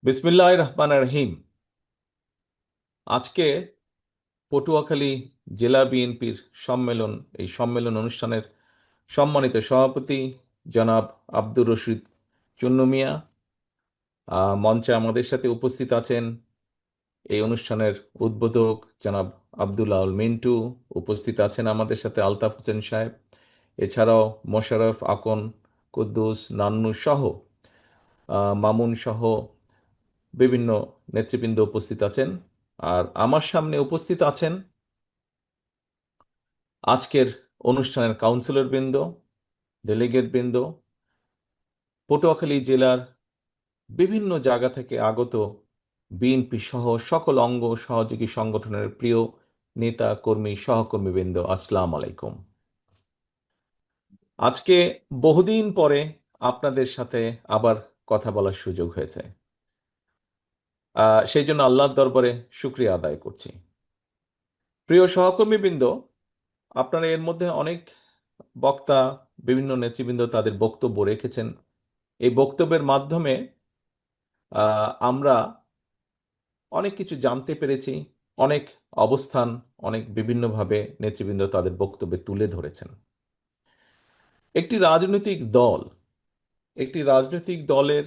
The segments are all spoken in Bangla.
বিসমিল্লাহির রহমানির রহিম। আজকে পটুয়াখালী জেলা বিএনপির সম্মেলন, এই সম্মেলন অনুষ্ঠানের সম্মানিত সভাপতি জনাব আব্দুর রশিদ চুন্নু মিয়া মঞ্চে আমাদের সাথে উপস্থিত আছেন। এই অনুষ্ঠানের উদ্বোধক জনাব আব্দুল আউল মিন্টু উপস্থিত আছেন আমাদের সাথে, আলতাফ হোসেন সাহেব, এছাড়াও মোশাররফ আকন, কুদ্দুস, নান্নু সহ মামুন সহ বিভিন্ন নেতৃবৃন্দ উপস্থিত আছেন। আর আমার সামনে উপস্থিত আছেন আজকের অনুষ্ঠানের কাউন্সিলর বৃন্দ, ডেলিগেট বৃন্দ, পটুয়াখালী জেলার বিভিন্ন জায়গা থেকে আগত বিএনপি সহ সকল অঙ্গ সহযোগী সংগঠনের প্রিয় নেতা কর্মী সহকর্মী বৃন্দ, আসসালামু আলাইকুম। আজকে বহুদিন পরে আপনাদের সাথে আবার কথা বলার সুযোগ হয়েছে, সেই জন্য আল্লাহর দরবারে শুকরিয়া আদায় করছি। প্রিয় সহকর্মীবৃন্দ, আপনারা এর মধ্যে অনেক বক্তা, বিভিন্ন নেতৃবৃন্দ তাদের বক্তব্য রেখেছেন। এই বক্তব্যের মাধ্যমে আমরা অনেক কিছু জানতে পেরেছি, অনেক অবস্থান, অনেক বিভিন্নভাবে নেতৃবৃন্দ তাদের বক্তব্যে তুলে ধরেছেন। একটি রাজনৈতিক দল, একটি রাজনৈতিক দলের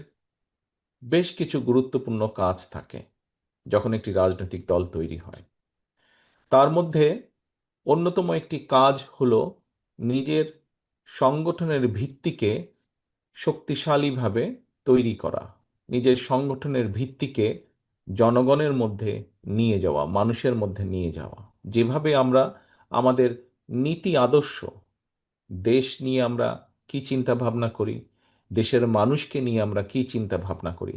বেশ কিছু গুরুত্বপূর্ণ কাজ থাকে যখন একটি রাজনৈতিক দল তৈরি হয়। তার মধ্যে অন্যতম একটি কাজ হলো নিজের সংগঠনের ভিত্তিকে শক্তিশালীভাবে তৈরি করা, নিজের সংগঠনের ভিত্তিকে জনগণের মধ্যে নিয়ে যাওয়া, মানুষের মধ্যে নিয়ে যাওয়া। যেভাবে আমরা আমাদের নীতি আদর্শ, দেশ নিয়ে আমরা কি চিন্তা ভাবনা করি, দেশের মানুষকে নিয়ে আমরা কি চিন্তা ভাবনা করি,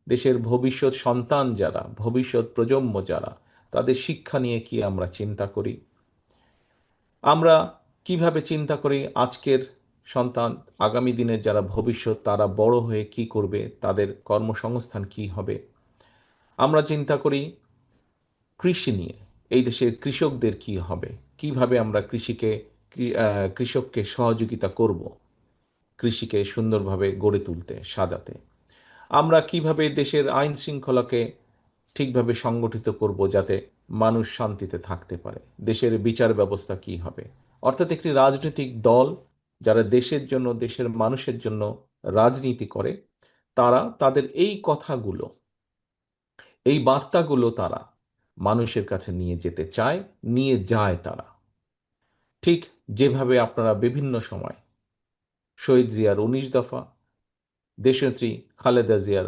দেশের ভবিষ্যৎ সন্তান যারা, ভবিষ্যৎ প্রজন্ম যারা, তাদের শিক্ষা নিয়ে কি আমরা চিন্তা করি, আমরা কিভাবে চিন্তা করি আজকের সন্তান, আগামী দিনের যারা ভবিষ্যৎ, তারা বড় হয়ে কি করবে, তাদের কর্মসংস্থান কি হবে। আমরা চিন্তা করি কৃষি নিয়ে, এই দেশের কৃষকদের কি হবে, কিভাবে আমরা কৃষককে সহযোগিতা করব, কৃষিকে সুন্দরভাবে গড়ে তুলতে, সাজাতে। আমরা কিভাবে দেশের আইন শৃঙ্খলাকে ঠিকভাবে সংগঠিত করব যাতে মানুষ শান্তিতে থাকতে পারে, দেশের বিচার ব্যবস্থা কি হবে। অর্থাৎ একটি রাজনৈতিক দল যারা দেশের জন্য, দেশের মানুষের জন্য রাজনীতি করে, তারা তাদের এই কথাগুলো, এই বার্তাগুলো তারা মানুষের কাছে নিয়ে যেতে চায়, নিয়ে যায় তারা। ঠিক যেভাবে আপনারা বিভিন্ন সময় শহীদ জিয়ার 19 দফা, দেশনেত্রী খালেদা জিয়ার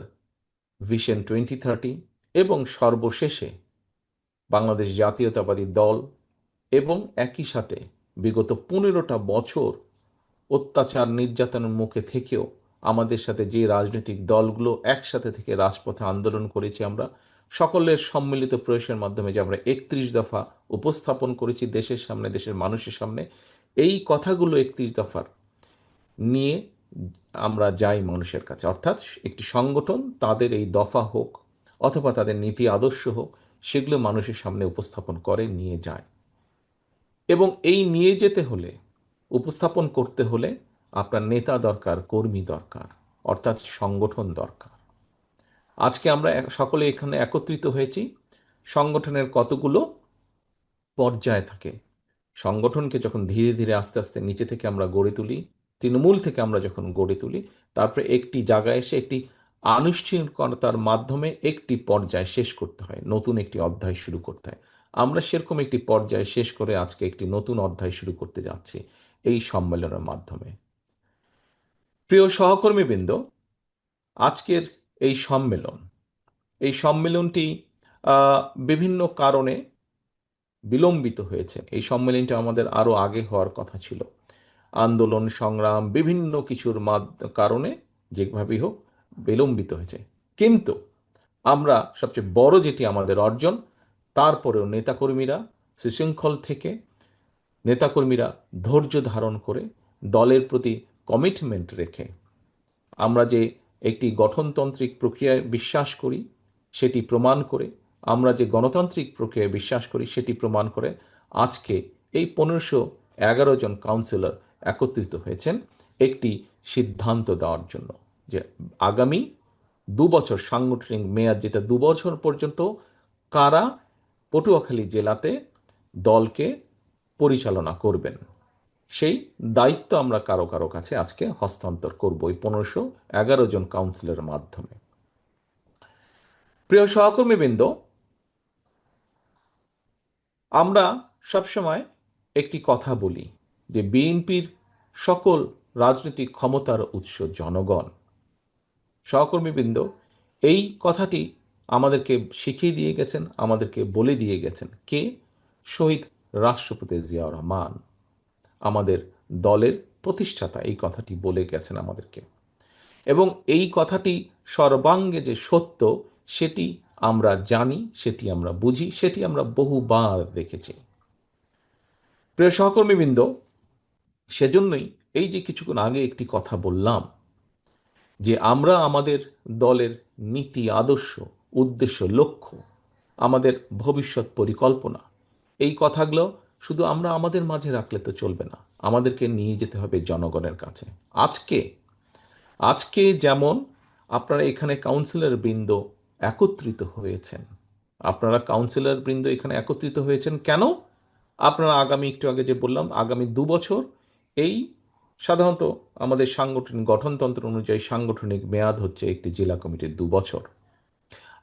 ভিশন 2030 এবং সর্বশেষে বাংলাদেশ জাতীয়তাবাদী দল, এবং একই সাথে বিগত 15টা বছর অত্যাচার নির্যাতনের মুখে থেকেও আমাদের সাথে যে রাজনৈতিক দলগুলো একসাথে থেকে রাজপথে আন্দোলন করেছি, আমরা সকলের সম্মিলিত প্রয়াসের মাধ্যমে যে আমরা 31 দফা উপস্থাপন করেছি দেশের সামনে, দেশের মানুষের সামনে, এই কথাগুলো 31 দফার নিয়ে আমরা যাই মানুষের কাছে। অর্থাৎ একটি সংগঠন তাদের এই দফা হোক অথবা তাদের নীতি আদর্শ হোক, সেগুলো মানুষের সামনে উপস্থাপন করে, নিয়ে যায়। এবং এই নিয়ে যেতে হলে, উপস্থাপন করতে হলে আপনার নেতা দরকার, কর্মী দরকার, অর্থাৎ সংগঠন দরকার। আজকে আমরা সকলে এখানে একত্রিত হয়েছি। সংগঠনের কতগুলো পর্যায় থাকে। সংগঠনকে যখন ধীরে ধীরে আস্তে আস্তে নিচে থেকে আমরা গড়ে তুলি, তৃণমূল থেকে আমরা যখন গড়ে তুলি, তারপরে একটি জায়গায় এসে একটি আনুষ্ঠানিকতার মাধ্যমে একটি পর্যায় শেষ করতে হয়, নতুন একটি অধ্যায় শুরু করতে হয়। আমরা সেরকম একটি পর্যায় শেষ করে আজকে একটি নতুন অধ্যায় শুরু করতে যাচ্ছি এই সম্মেলনের মাধ্যমে। প্রিয় সহকর্মীবৃন্দ, আজকের এই সম্মেলন, এই সম্মেলনটি আহ, বিভিন্ন কারণে বিলম্বিত হয়েছে। এই সম্মেলনটা আমাদের আরো আগে হওয়ার কথা ছিল। আন্দোলন সংগ্রাম বিভিন্ন কিছুর কারণে যেভাবেই হোক বিলম্বিত হয়েছে। কিন্তু আমরা সবচেয়ে বড় যেটি আমাদের অর্জন, তারপরেও নেতাকর্মীরা সুশৃঙ্খল থেকে, নেতাকর্মীরা ধৈর্য ধারণ করে, দলের প্রতি কমিটমেন্ট রেখে, আমরা যে একটি গঠনতান্ত্রিক প্রক্রিয়ায় বিশ্বাস করি সেটি প্রমাণ করে, আমরা যে গণতান্ত্রিক প্রক্রিয়ায় বিশ্বাস করি সেটি প্রমাণ করে আজকে এই 1511 জন কাউন্সিলর একত্রিত হয়েছেন একটি সিদ্ধান্ত দেওয়ার জন্য, যে আগামী 2 বছর সাংগঠনিক মেয়াদ, যেটা 2 বছর পর্যন্ত কারা পটুয়াখালী জেলাতে দলকে পরিচালনা করবেন, সেই দায়িত্ব আমরা কারো কারো কাছে আজকে হস্তান্তর করব এই 1511 জন কাউন্সিলরের মাধ্যমে। প্রিয় সহকর্মীবৃন্দ, আমরা সবসময় একটি কথা বলি যে বিএনপির সকল রাজনৈতিক ক্ষমতার উৎস জনগণ। সহকর্মীবৃন্দ, এই কথাটি আমাদেরকে শিখিয়ে দিয়ে গেছেন, আমাদেরকে বলে দিয়ে গেছেন কে? শহীদ রাষ্ট্রপতি জিয়াউর রহমান, আমাদের দলের প্রতিষ্ঠাতা এই কথাটি বলে গেছেন আমাদেরকে। এবং এই কথাটি সর্বাঙ্গে যে সত্য সেটি আমরা জানি, সেটি আমরা বুঝি, সেটি আমরা বহুবার দেখেছি। প্রিয় সহকর্মীবৃন্দ, সেজন্যই এই যে কিছুক্ষণ আগে একটি কথা বললাম যে আমরা আমাদের দলের নীতি, আদর্শ, উদ্দেশ্য, লক্ষ্য, আমাদের ভবিষ্যৎ পরিকল্পনা, এই কথাগুলো শুধু আমরা আমাদের মাঝে রাখলে তো চলবে না, আমাদেরকে নিয়ে যেতে হবে জনগণের কাছে। আজকে আজকে যেমন আপনারা এখানে কাউন্সিলর বৃন্দ একত্রিত হয়েছেন, আপনারা কাউন্সিলর বৃন্দ এখানে একত্রিত হয়েছেন কেন? আপনারা আগামী, একটু আগে যে বললাম, আগামী 2 বছর এই সাধারণত আমাদের সাংগঠনিক গঠনতন্ত্র অনুযায়ী সাংগঠনিক মেয়াদ হচ্ছে একটি জেলা কমিটির 2 বছর।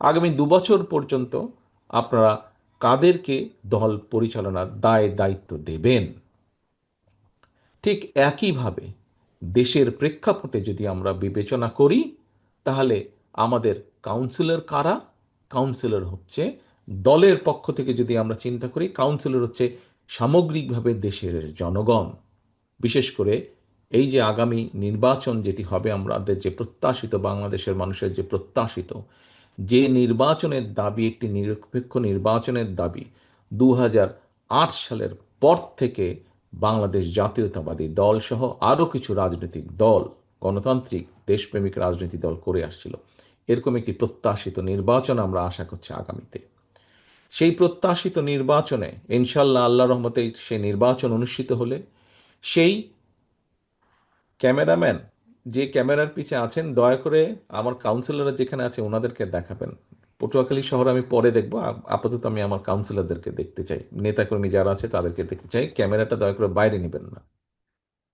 আগামী 2 বছর পর্যন্ত আপনারা কাদেরকে দল পরিচালনার দায় দায়িত্ব দেবেন? ঠিক একইভাবে দেশের প্রেক্ষাপটে যদি আমরা বিবেচনা করি, তাহলে আমাদের কাউন্সিলর কারা? কাউন্সিলর হচ্ছে, দলের পক্ষ থেকে যদি আমরা চিন্তা করি, কাউন্সিলর হচ্ছে সামগ্রিকভাবে দেশের জনগণ। বিশেষ করে এই যে আগামী নির্বাচন যেটি হবে, আমাদের যে প্রত্যাশিত, বাংলাদেশের মানুষের যে প্রত্যাশিত যে নির্বাচনের দাবি, একটি নিরপেক্ষ নির্বাচনের দাবি, 2008 সালের পর থেকে বাংলাদেশ জাতীয়তাবাদী দল সহ আরও কিছু রাজনৈতিক দল, গণতান্ত্রিক দেশপ্রেমিক রাজনৈতিক দল করে আসছিল। এরকম একটি প্রত্যাশিত নির্বাচন আমরা আশা করছি আগামীতে। সেই প্রত্যাশিত নির্বাচনে ইনশাল্লাহ আল্লাহর রহমতে সেই নির্বাচন অনুষ্ঠিত হলে সেই ক্যামেরাম্যান যে ক্যামেরার পিছে আছেন, দয়া করে আমার কাউন্সিলররা যেখানে আছে ওনাদেরকে দেখাবেন। পটুয়াখালী শহরে আমি পরে দেখব, আপাতত আমি আমার কাউন্সিলরদেরকে দেখতে চাই, নেতাকর্মী যারা আছে তাদেরকে দেখতে চাই। ক্যামেরাটা দয়া করে বাইরে নেবেন না,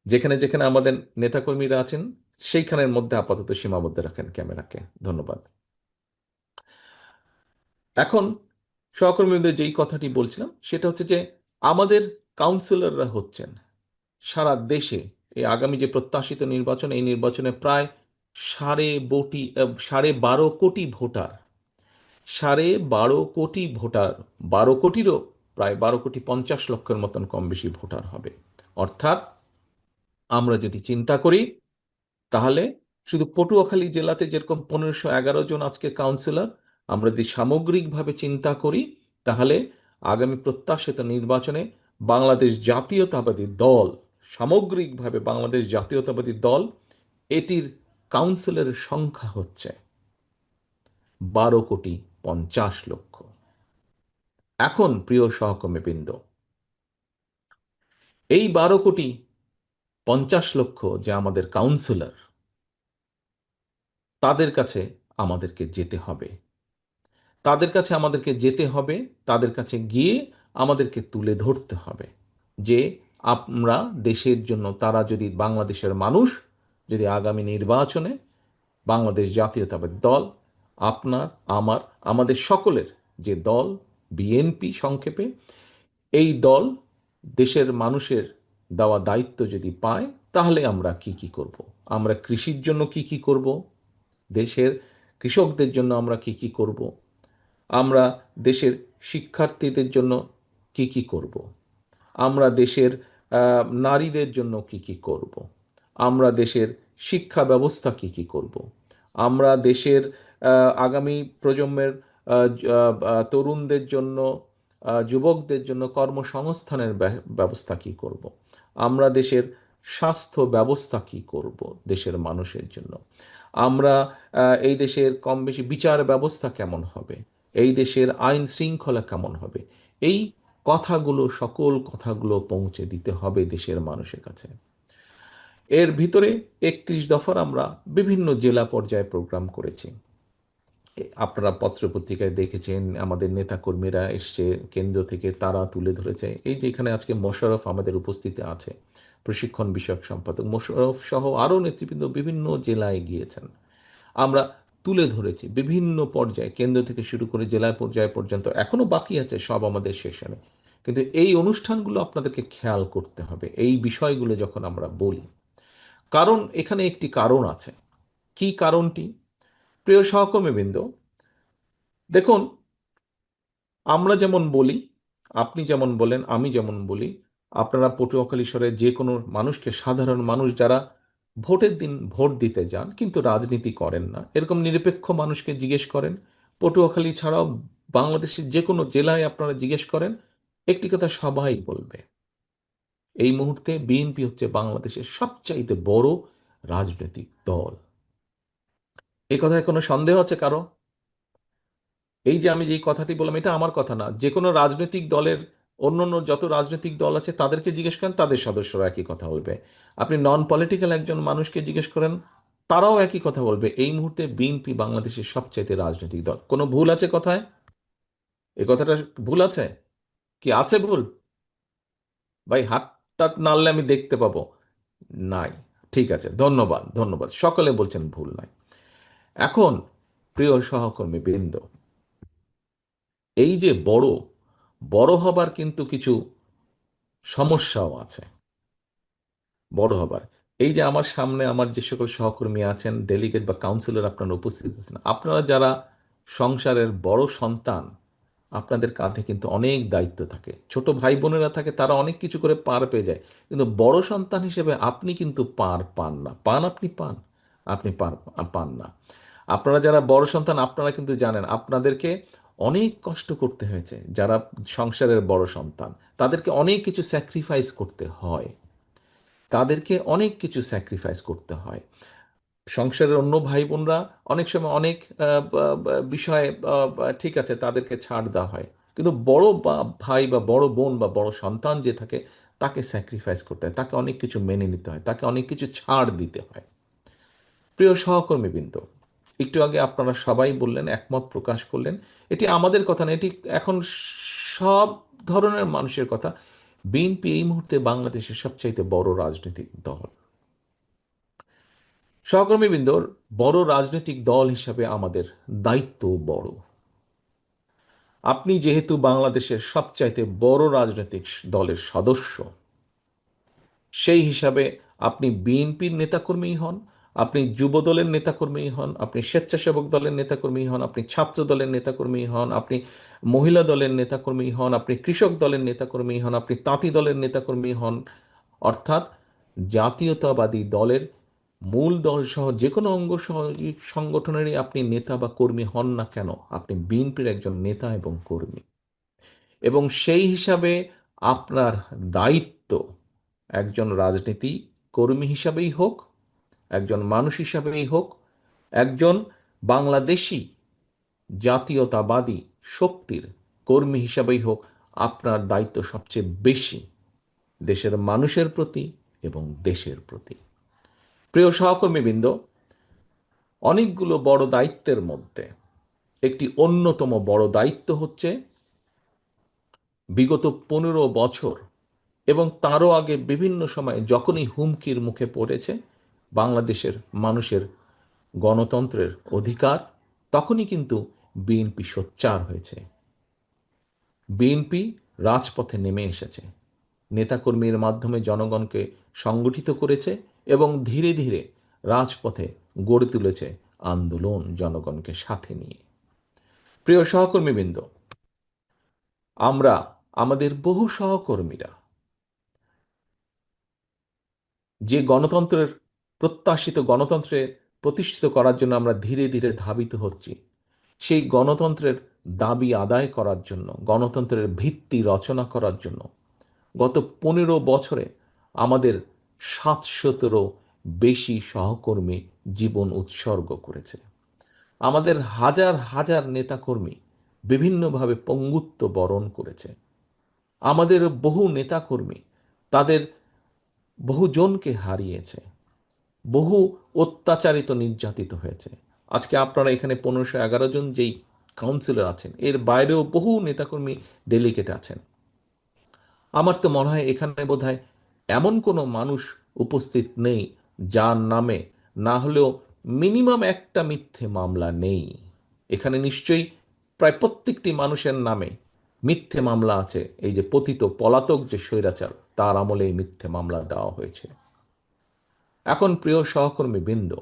যেখানে যেখানে আমাদের নেতাকর্মীরা আছেন সেইখানের মধ্যে আপাতত সীমাবদ্ধ রাখেন ক্যামেরাকে। ধন্যবাদ। এখন সহকর্মীদের যেই কথাটি বলছিলাম সেটা হচ্ছে যে আমাদের কাউন্সিলররা হচ্ছেন সারা দেশে এই আগামী যে প্রত্যাশিত নির্বাচন, এই নির্বাচনে প্রায় 12.5 কোটি ভোটার, 12.5 কোটি ভোটার, 12 কোটিরও প্রায় 12.50 কোটি মতন কম বেশি ভোটার হবে। অর্থাৎ আমরা যদি চিন্তা করি, তাহলে শুধু পটুয়াখালী জেলাতে যেরকম 1511 জন আজকে কাউন্সিলর, আমরা যদি সামগ্রিকভাবে চিন্তা করি, তাহলে আগামী প্রত্যাশিত নির্বাচনে বাংলাদেশ জাতীয়তাবাদী দল, সামগ্রিকভাবে বাংলাদেশ জাতীয়তাবাদী দল, এটির কাউন্সিলরের সংখ্যা হচ্ছে 12.50 কোটি। এখন প্রিয় সহকর্মীবৃন্দ, এই 12.50 কোটি যে আমাদের কাউন্সিলর, তাদের কাছে আমাদেরকে যেতে হবে, তাদের কাছে আমাদেরকে যেতে হবে, তাদের কাছে গিয়ে আমাদেরকে তুলে ধরতে হবে যে আমরা দেশের জন্য, তারা যদি, বাংলাদেশের মানুষ যদি আগামী নির্বাচনে বাংলাদেশ জাতীয়তাবাদী দল, আপনার, আমার, আমাদের সকলের যে দল বিএনপি সংক্ষেপে, এই দল দেশের মানুষের দেওয়া দায়িত্ব যদি পায়, তাহলে আমরা কি কি করব? আমরা কৃষির জন্য কি কি করব? দেশের কৃষকদের জন্য আমরা কি কি করব? আমরা দেশের শিক্ষার্থীদের জন্য কি কি করব? আমরা দেশের নারীদের জন্য কি কি করব? আমরা দেশের শিক্ষা ব্যবস্থা কি কি করব? আমরা দেশের আগামী প্রজন্মের তরুণদের জন্য, যুবকদের জন্য কর্মসংস্থানের ব্যবস্থা কি করব? আমরা দেশের স্বাস্থ্য ব্যবস্থা কি করব দেশের মানুষের জন্য? আমরা এই দেশের কম বেশি বিচার ব্যবস্থা কেমন হবে? এই দেশের আইন শৃঙ্খলা কেমন হবে? এই কথাগুলো, সকল কথাগুলো পৌঁছে দিতে হবে দেশের মানুষের কাছে। এর ভিতরে 31 দফার আমরা বিভিন্ন জেলা পর্যায়ে প্রোগ্রাম করেছি। আপনারা পত্রপত্রিকায় দেখেছেন আমাদের নেতাকর্মীরা এসছে কেন্দ্র থেকে, তারা তুলে ধরেছে। এই যে এখানে আজকে মোশাররফ আমাদের উপস্থিতি আছে, প্রশিক্ষণ বিষয়ক সম্পাদক মোশাররফ সহ আরও নেতৃবৃন্দ বিভিন্ন জেলায় গিয়েছেন। আমরা তুলে ধরেছি বিভিন্ন পর্যায়ে, কেন্দ্র থেকে শুরু করে জেলা পর্যায় পর্যন্ত, এখনো বাকি আছে সব আমাদের সেশনে। কিন্তু এই অনুষ্ঠানগুলো আপনাদেরকে খেয়াল করতে হবে এই বিষয়গুলো যখন আমরা বলি, কারণ এখানে একটি কারণ আছে। কি কারণটি? প্রিয় সহকর্মীবৃন্দ, দেখুন, আমরা যেমন বলি, আপনি যেমন বলেন, আমি যেমন বলি, আপনারা পটুয়াখালীশ্বরে যে কোনো মানুষকে, সাধারণ মানুষ যারা ভোটের দিন ভোট দিতে যান কিন্তু রাজনীতি করেন না, এরকম নিরপেক্ষ মানুষকে জিজ্ঞেস করেন, পটুয়াখালী ছাড়াও বাংলাদেশের যে কোনো জেলায় আপনারা জিজ্ঞেস করেন, একটি কথা সবাই বলবে, এই মুহূর্তে বিএনপি হচ্ছে বাংলাদেশের সবচাইতে বড় রাজনৈতিক দল। এই কথায় কোনো সন্দেহ আছে কারো? এই যে আমি যে কথাটি বললাম, এটা আমার কথা না, যে কোনো রাজনৈতিক দলের অন্য অন্য যত রাজনৈতিক দল আছে তাদেরকে জিজ্ঞেস করেন, তাদের সদস্যরা একই কথা বলবে। আপনি নন পলিটিক্যাল একজন মানুষকে জিজ্ঞেস করেন, তারাও একই কথা বলবে, এই মুহূর্তে বিএনপি বাংলাদেশের সবচাইতে রাজনৈতিক দল। কোনো ভুল আছে কথায়? এই কথাটা ভুল আছে? কি আছে ভুল? ভাই হাত টাত নাড়লে আমি দেখতে পাবো। নাই। ঠিক আছে, ধন্যবাদ ধন্যবাদ, সকলে বলছেন ভুল নাই। এখন প্রিয় সহকর্মী বৃন্দ, এই যে বড় বড় হবার কিন্তু কিছু সমস্যাও আছে। বড় হবার, এই যে আমার সামনে আমার যে সকল সহকর্মী আছেন, ডেলিগেট বা কাউন্সিলর আপনারা উপস্থিত আছেন, আপনারা যারা সংসারের বড় সন্তান, আপনাদের কাঁধে কিন্তু অনেক দায়িত্ব থাকে। ছোট ভাই বোনেরা থাকে, তারা অনেক কিছু করে পার পেয়ে যায়, কিন্তু বড় সন্তান হিসেবে আপনি কিন্তু পার পান না। পান? আপনি পান? আপনি পার পান না। আপনারা যারা বড় সন্তান, আপনারা কিন্তু জানেন আপনাদেরকে অনেক কষ্ট করতে হয়েছে। যারা সংসারের বড় সন্তান, তাদেরকে অনেক কিছু স্যাক্রিফাইস করতে হয়, তাদেরকে অনেক কিছু স্যাক্রিফাইস করতে হয়। সংসারের অন্য ভাই বোনরা অনেক সময় অনেক বিষয়ে ঠিক আছে, তাদেরকে ছাড় দেওয়া হয়, কিন্তু বড় ভাই বা বড় বোন বা বড় সন্তান যে থাকে, তাকে স্যাক্রিফাইস করতে হয়, তাকে অনেক কিছু মেনে নিতে হয়, তাকে অনেক কিছু ছাড় দিতে হয়। প্রিয় সহকর্মীবৃন্দ, একটু আগে আপনারা সবাই বললেন, একমত প্রকাশ করলেন, এটি আমাদের কথা না, এটি এখন সব ধরনের মানুষের কথা। বিএনপি এই মুহূর্তে বাংলাদেশের সবচাইতে বড় রাজনৈতিক দল। সহকর্মীবৃন্দর, বড় রাজনৈতিক দল হিসাবে আমাদের দায়িত্ব বড়। আপনি যেহেতু বাংলাদেশের সবচাইতে বড় রাজনৈতিক দলের সদস্য, সেই হিসাবে আপনি বিএনপির নেতাকর্মী হন, আপনি যুব দলের নেতাকর্মী হন, আপনি স্বেচ্ছাসেবক দলের নেতাকর্মী হন, আপনি ছাত্র দলের নেতাকর্মী হন, আপনি মহিলা দলের নেতাকর্মী হন, আপনি কৃষক দলের নেতাকর্মী হন, আপনি তাঁতি দলের নেতাকর্মী হন, অর্থাৎ জাতীয়তাবাদী দলের মূল দল সহ যে কোনো অঙ্গ সংগঠনেরই আপনি নেতা বা কর্মী হন না কেন, আপনি বিএনপির একজন নেতা এবং কর্মী। এবং সেই হিসাবে আপনার দায়িত্ব, একজন রাজনীতি কর্মী হিসাবেই হোক, একজন মানুষ হিসাবেই হোক, একজন বাংলাদেশি জাতীয়তাবাদী শক্তির কর্মী হিসাবেই হোক, আপনার দায়িত্ব সবচেয়ে বেশি দেশের মানুষের প্রতি এবং দেশের প্রতি। প্রিয় সহকর্মীবৃন্দ, অনেকগুলো বড় দায়িত্বের মধ্যে একটি অন্যতম বড় দায়িত্ব হচ্ছে বিগত 15 বছর এবং তারও আগে বিভিন্ন সময়ে যখনই হুমকির মুখে পড়েছে বাংলাদেশের মানুষের গণতন্ত্রের অধিকার, তখনই কিন্তু বিএনপি সোচ্চার হয়েছে। বিএনপি রাজপথে নেমে এসেছে, নেতাকর্মীর মাধ্যমে জনগণকে সংগঠিত করেছে এবং ধীরে ধীরে রাজপথে গড়ে তুলেছে আন্দোলন জনগণকে সাথে নিয়ে। প্রিয় সহকর্মীবৃন্দ, আমরা আমাদের বহু সহকর্মীরা যে গণতন্ত্রের প্রত্যাশিত গণতন্ত্রে প্রতিষ্ঠিত করার জন্য আমরা ধীরে ধীরে ধাবিত হচ্ছি, সেই গণতন্ত্রের দাবি আদায় করার জন্য, গণতন্ত্রের ভিত্তি রচনা করার জন্য গত 15 বছরে আমাদের 700-রও বেশি সহকর্মী জীবন উৎসর্গ করেছে। আমাদের হাজার হাজার নেতাকর্মী বিভিন্নভাবে পঙ্গুত্ব বরণ করেছে। আমাদের বহু নেতাকর্মী তাদের বহুজনকে হারিয়েছে, বহু অত্যাচারিত নির্যাতিত হয়েছে। আজকে আপনারা এখানে 1511 জন যেই কাউন্সিলর আছেন, এর বাইরেও বহু নেতাকর্মী, ডেলিগেট আছেন। আমার তো মনে হয় এখানে বোধহয় এমন কোনো মানুষ উপস্থিত নেই যার নামে না হলেও মিনিমাম একটা মিথ্যে মামলা নেই। এখানে নিশ্চয়ই প্রায় প্রত্যেকটি মানুষের নামে মিথ্যে মামলা আছে। এই যে পতিত পলাতক যে স্বৈরাচার, তার আমলে এই মিথ্যে মামলা দেওয়া হয়েছে। এখন প্রিয় সহকর্মী বৃন্দ,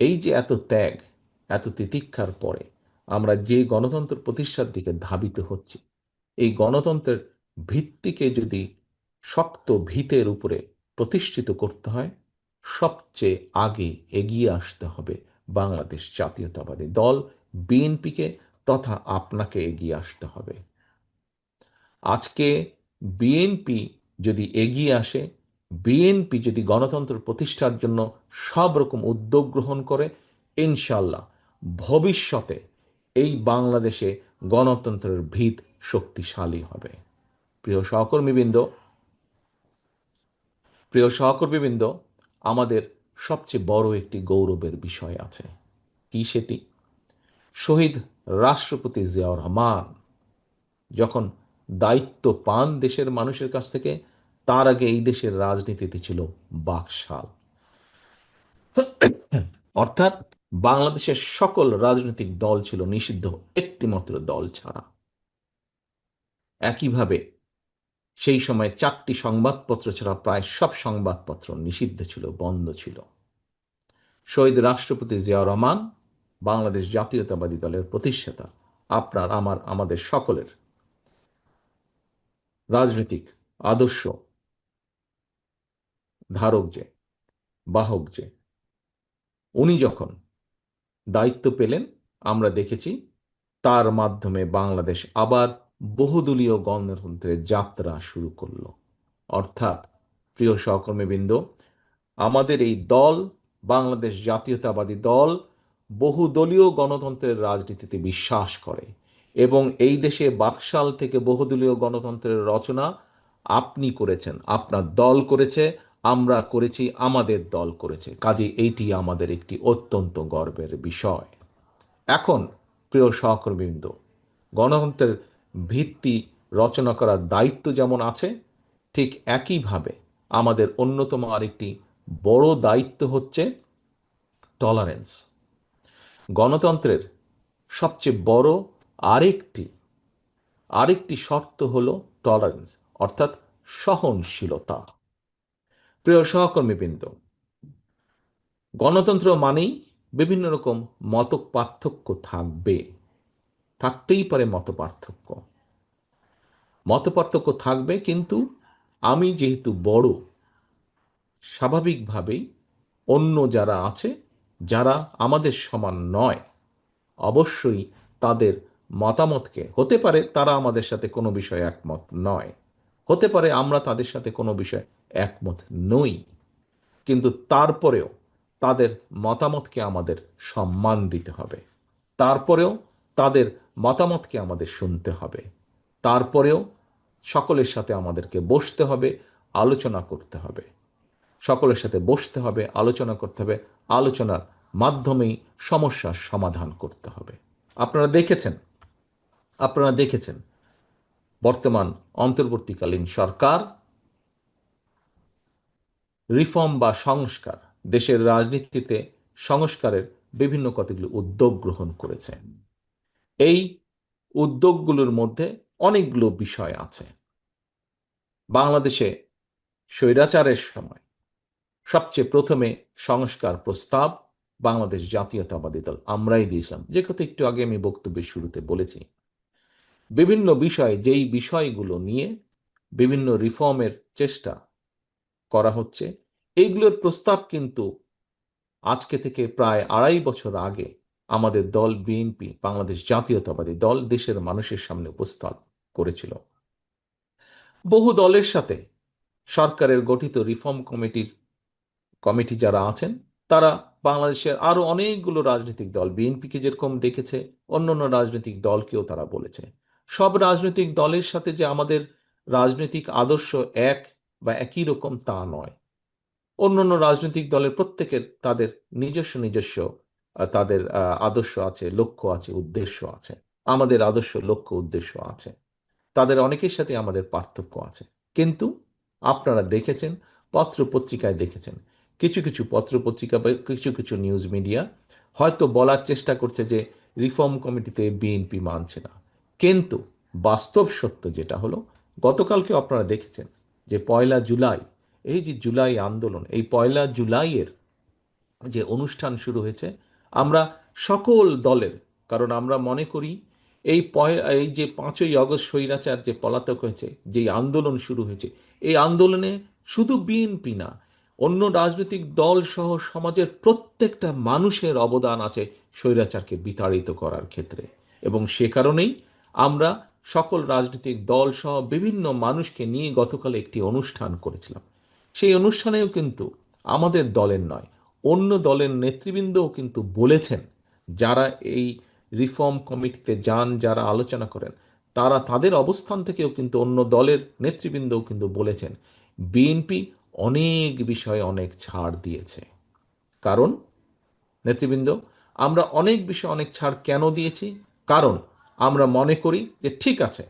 এই যে এত ত্যাগ, এত তিতিক্ষার পরে আমরা যে গণতন্ত্র প্রতিষ্ঠার দিকে ধাবিত হচ্ছি, এই গণতন্ত্রের ভিত্তিকে যদি শক্ত ভিতের উপরে প্রতিষ্ঠিত করতে হয়, সবচেয়ে আগে এগিয়ে আসতে হবে বাংলাদেশ জাতীয়তাবাদী দল, বিএনপিকে, তথা আপনাকে এগিয়ে আসতে হবে। আজকে বিএনপি যদি এগিয়ে আসে, বিএনপি যদি গণতন্ত্র প্রতিষ্ঠার জন্য সব রকম উদ্যোগ গ্রহণ করে, ইনশাল্লাহ ভবিষ্যতে এই বাংলাদেশে গণতন্ত্রের ভিত শক্তিশালী হবে। প্রিয় সহকর্মীবৃন্দ, প্রিয় সহকর্মীবৃন্দ, আমাদের সবচেয়ে বড় একটি গৌরবের বিষয় আছে। কি সেটি? শহীদ রাষ্ট্রপতি জিয়াউর রহমান যখন দায়িত্ব পান দেশের মানুষের কাছ থেকে, তার আগে এই দেশের রাজনীতিতে ছিল বাকশাল। অর্থাৎ বাংলাদেশের সকল রাজনৈতিক দল ছিল নিষিদ্ধ, একটিমাত্র দল ছাড়া। একইভাবে সেই সময় 4টি সংবাদপত্র ছাড়া প্রায় সব সংবাদপত্র নিষিদ্ধ ছিল, বন্ধ ছিল। শহীদ রাষ্ট্রপতি জিয়াউর রহমান বাংলাদেশ জাতীয়তাবাদী দলের প্রতিষ্ঠাতা, আপনার, আমার, আমাদের সকলের রাজনৈতিক আদর্শ ধারক যে, বাহক যে, উনি যখন দায়িত্ব পেলেন, আমরা দেখেছি তার মাধ্যমে বাংলাদেশ আবার বহুদলীয় গণতন্ত্রের যাত্রা শুরু করল। অর্থাৎ প্রিয় সহকর্মীবৃন্দ, আমাদের এই দল, বাংলাদেশ জাতীয়তাবাদী দল, বহুদলীয় গণতন্ত্রের রাজনীতিতে বিশ্বাস করে এবং এই দেশে বাকশাল থেকে বহুদলীয় গণতন্ত্রের রচনা আপনি করেছেন, আপনার দল করেছে, আমরা করেছি, আমাদের দল করেছে। কাজে এইটি আমাদের একটি অত্যন্ত গর্বের বিষয়। এখন প্রিয় সহকর্মীবৃন্দ, গণতন্ত্রের ভিত্তি রচনা করার দায়িত্ব যেমন আছে, ঠিক একইভাবে আমাদের অন্যতম আরেকটি বড় দায়িত্ব হচ্ছে টলারেন্স। গণতন্ত্রের সবচেয়ে বড় আরেকটি আরেকটি শর্ত হল টলারেন্স, অর্থাৎ সহনশীলতা। প্রিয় সহকর্মীবৃন্দ, গণতন্ত্র মানেই বিভিন্ন রকম মত পার্থক্য থাকবে, থাকতেই পারে মত পার্থক্য, থাকবে, কিন্তু আমি যেহেতু বড়, স্বাভাবিকভাবেই অন্য যারা আছে, যারা আমাদের সমান নয়, অবশ্যই তাদের মতামতকে, হতে পারে তারা আমাদের সাথে কোনো বিষয়ে একমত নয়, হতে পারে আমরা তাদের সাথে কোনো বিষয়ে একমত নই, কিন্তু তারপরেও তাদের মতামতকে আমাদের সম্মান দিতে হবে। তারপরেও তাদের মতামতকে আমাদের শুনতে হবে। তারপরেও সকলের সাথে আমাদেরকে বসতে হবে, আলোচনা করতে হবে। সকলের সাথে বসতে হবে, আলোচনা করতে হবে, আলোচনার মাধ্যমেই সমস্যার সমাধান করতে হবে। আপনারা দেখেছেন আপনারা দেখেছেন বর্তমান অন্তর্বর্তীকালীন সরকার রিফর্ম বা সংস্কার, দেশের রাজনীতিতে সংস্কারের বিভিন্ন কতগুলো উদ্যোগ গ্রহণ করেছে। এই উদ্যোগগুলোর মধ্যে অনেকগুলো বিষয় আছে। বাংলাদেশে স্বৈরাচারের সময় সবচেয়ে প্রথমে সংস্কার প্রস্তাব বাংলাদেশ জাতীয়তাবাদী দল আমরাই দিয়েছিলাম, যে কথা একটু আগে আমি বক্তব্যের শুরুতে বলেছি। বিভিন্ন বিষয়, যেই বিষয়গুলো নিয়ে বিভিন্ন রিফর্মের চেষ্টা করা হচ্ছে, এইগুলোর প্রস্তাব কিন্তু আজকে থেকে প্রায় 2.5 বছর আগে আমাদের দল বিএনপি, বাংলাদেশ জাতীয়তাবাদী দল, দেশের মানুষের সামনে উপস্থাপ করেছিল। বহু দলের সাথে সরকারের গঠিত রিফর্ম কমিটি যারা আছেন, তারা বাংলাদেশের আরো অনেকগুলো রাজনৈতিক দল, বিএনপিকে যেরকম ডেকেছে, অন্যান্য রাজনৈতিক দলকেও তারা বলেছে। সব রাজনৈতিক দলের সাথে যে আমাদের রাজনৈতিক আদর্শ এক বা একই রকম তা নয়। অন্যান্য রাজনৈতিক দলের প্রত্যেকের তাদের নিজস্ব নিজস্ব তাদের আদর্শ আছে, লক্ষ্য আছে, উদ্দেশ্য আছে। আমাদের আদর্শ, লক্ষ্য, উদ্দেশ্য আছে। তাদের অনেকের সাথে আমাদের পার্থক্য আছে। কিন্তু আপনারা দেখেছেন, পত্র পত্রিকায় দেখেছেন, কিছু কিছু পত্র পত্রিকা বা কিছু কিছু নিউজ মিডিয়া হয়তো বলার চেষ্টা করছে যে রিফর্ম কমিটিতে বিএনপি মানছে না। কিন্তু বাস্তব সত্য যেটা হলো, গতকালকে আপনারা দেখেছেন যে 1 জুলাই, এই যে জুলাই আন্দোলন, এই 1 জুলাইয়ের যে অনুষ্ঠান শুরু হয়েছে, আমরা সকল দলের, কারণ আমরা মনে করি এই যে 5ই আগস্ট স্বৈরাচার যে পলাতক হয়েছে, যে আন্দোলন শুরু হয়েছে, এই আন্দোলনে শুধু বিএনপি না, অন্য রাজনৈতিক দল সহ সমাজের প্রত্যেকটা মানুষের অবদান আছে স্বৈরাচারকে বিতাড়িত করার ক্ষেত্রে। এবং সে কারণেই আমরা সকল রাজনৈতিক দল সহ বিভিন্ন মানুষকে নিয়ে গতকাল একটি অনুষ্ঠান করেছিলাম। সেই অনুষ্ঠানেও কিন্তু আমাদের দলের নয়, অন্য দলের নেতৃবৃন্দও কিন্তু বলেছেন, যারা এই রিফর্ম কমিটিতে যান, যারা আলোচনা করেন, তারা তাদের অবস্থান থেকেও কিন্তু অন্য দলের নেতৃবৃন্দও কিন্তু বলেছেন বিএনপি অনেক বিষয়ে অনেক ছাড় দিয়েছে। কারণ নেতৃবৃন্দ, আমরা অনেক বিষয়ে অনেক ছাড় কেন দিয়েছি? কারণ আমরা মনে করি যে ঠিক আছে,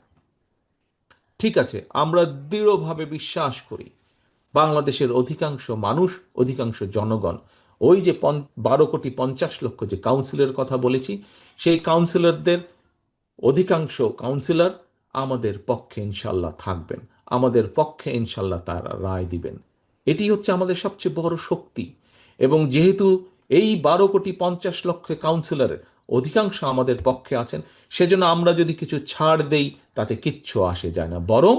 ঠিক আছে, আমরা দৃঢ়ভাবে বিশ্বাস করি বাংলাদেশের অধিকাংশ মানুষ, অধিকাংশ জনগণ, ওই যে 12,50,00,000 যে কাউন্সিলের কথা বলেছি, সেই কাউন্সিলরদের অধিকাংশ কাউন্সিলর আমাদের পক্ষে ইনশাল্লাহ থাকবেন, আমাদের পক্ষে ইনশাল্লাহ তারা রায় দিবেন। এটি হচ্ছে আমাদের সবচেয়ে বড় শক্তি। এবং যেহেতু এই 12,50,00,000 কাউন্সিলরের অধিকাংশ আমাদের পক্ষে আছেন, সেজন্য আমরা যদি কিছু ছাড় দেই তাতে কিচ্ছু আসে যায় না। বরং